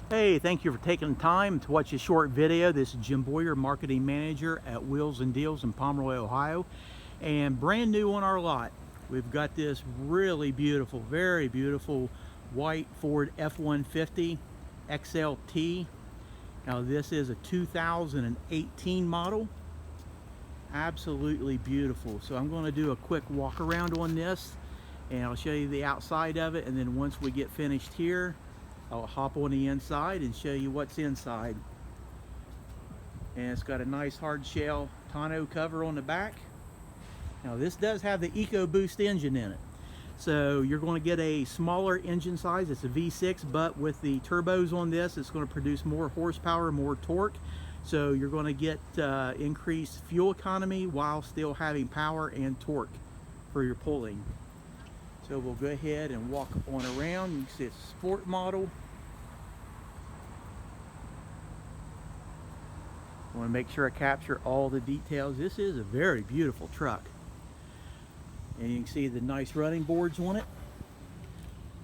Hey, thank you for taking the time to watch this short video. This is Jim Boyer, Marketing Manager at Wheels and Deals in Pomeroy, Ohio. And brand new on our lot, we've got this really beautiful, very beautiful white Ford F-150 XLT. Now this is a 2018 model. Absolutely beautiful. So I'm going to do a quick walk around on this and I'll show you the outside of it, and then once we get finished here, I'll hop on the inside and show you what's inside. And it's got a nice hard shell tonneau cover on the back. Now this does have the Ecoboost engine in it. So you're going to get a smaller engine size. It's a V6, but with the turbos on this, it's going to produce more horsepower, more torque. So you're going to get increased fuel economy while still having power and torque for your pulling. So we'll go ahead and walk on around. You can see it's a sport model. I want to make sure I capture all the details. This is a very beautiful truck. And you can see the nice running boards on it.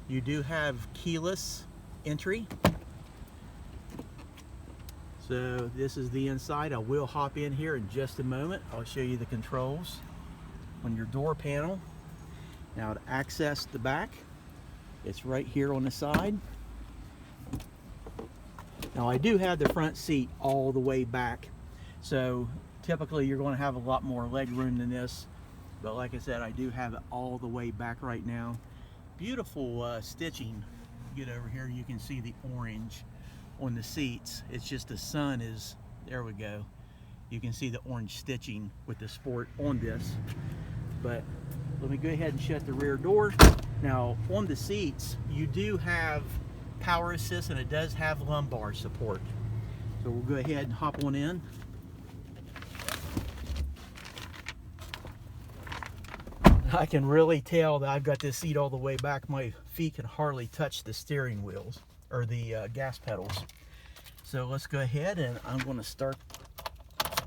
You do have keyless entry. So this is the inside. I will hop in here in just a moment. I'll show you the controls on your door panel. Now to access the back, it's right here on the side. Now I do have the front seat all the way back, so typically you're going to have a lot more leg room than this, but like I said, I do have it all the way back right now. Beautiful stitching. Get over here, you can see the orange on the seats. It's just the sun is, there we go. You can see the orange stitching with the sport on this. But let me go ahead and shut the rear door. Now on the seats, you do have power assist and it does have lumbar support. So we'll go ahead and hop on in. I can really tell that I've got this seat all the way back. My feet can hardly touch the steering wheels or the gas pedals. So let's go ahead and I'm going to start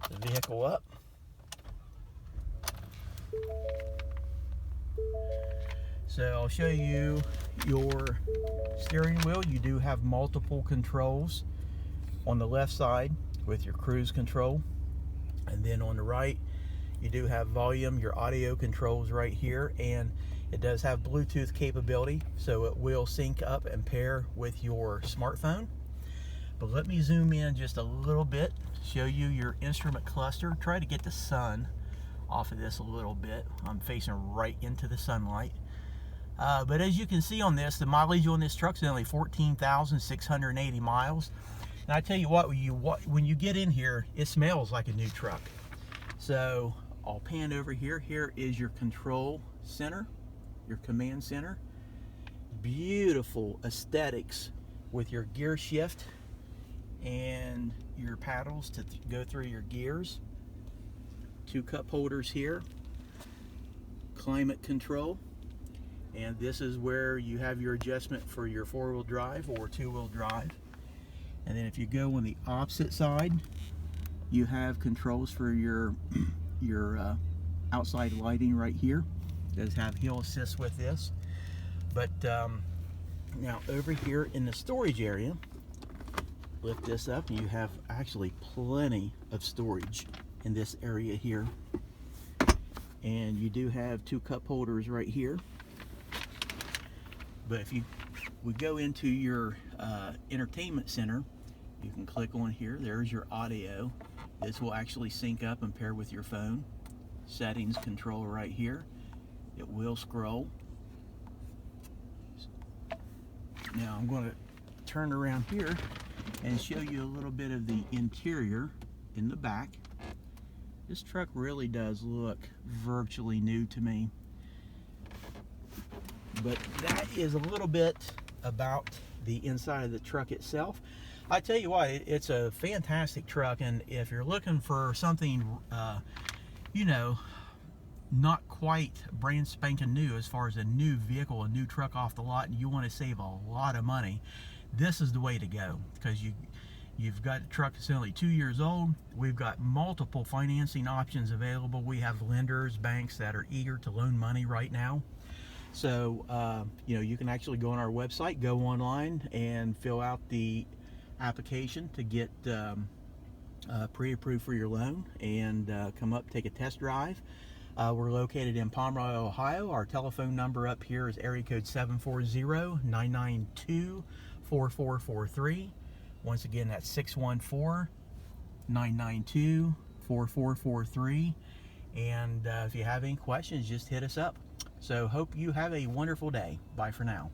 the vehicle up. So I'll show you your steering wheel. You do have multiple controls on the left side with your cruise control, and then on the right you do have volume, your audio controls right here, and it does have Bluetooth capability, so it will sync up and pair with your smartphone. But let me zoom in just a little bit, show you your instrument cluster. Try to get the sun off of this a little bit. I'm facing right into the sunlight. But as you can see on this, the mileage on this truck is only 14,680 miles. And I tell you what, when you get in here, it smells like a new truck. So I'll pan over here. Here is your control center, your command center. Beautiful aesthetics with your gear shift and your paddles to go through your gears. Two cup holders here. Climate control. And this is where you have your adjustment for your four-wheel drive or two-wheel drive. And then if you go on the opposite side, you have controls for your outside lighting right here. It does have hill assist with this. But now over here in the storage area, lift this up and you have actually plenty of storage in this area here. And you do have two cup holders right here. But if we go into your entertainment center, you can click on here. There's your audio. This will actually sync up and pair with your phone. Settings control right here. It will scroll. Now I'm going to turn around here and show you a little bit of the interior in the back. This truck really does look virtually new to me. But that is a little bit about the inside of the truck itself. I tell you what, it's a fantastic truck, and if you're looking for something, you know, not quite brand spanking new as far as a new vehicle, a new truck off the lot, and you want to save a lot of money, this is the way to go, because you've got a truck that's only 2 years old. We've got multiple financing options available. We have lenders, banks that are eager to loan money right now. So, you know, you can actually go on our website, go online and fill out the application to get pre-approved for your loan and come up, take a test drive. We're located in Pomeroy, Ohio. Our telephone number up here is area code 740-992-4443. Once again, that's 614-992-4443. And if you have any questions, just hit us up. So hope you have a wonderful day. Bye for now.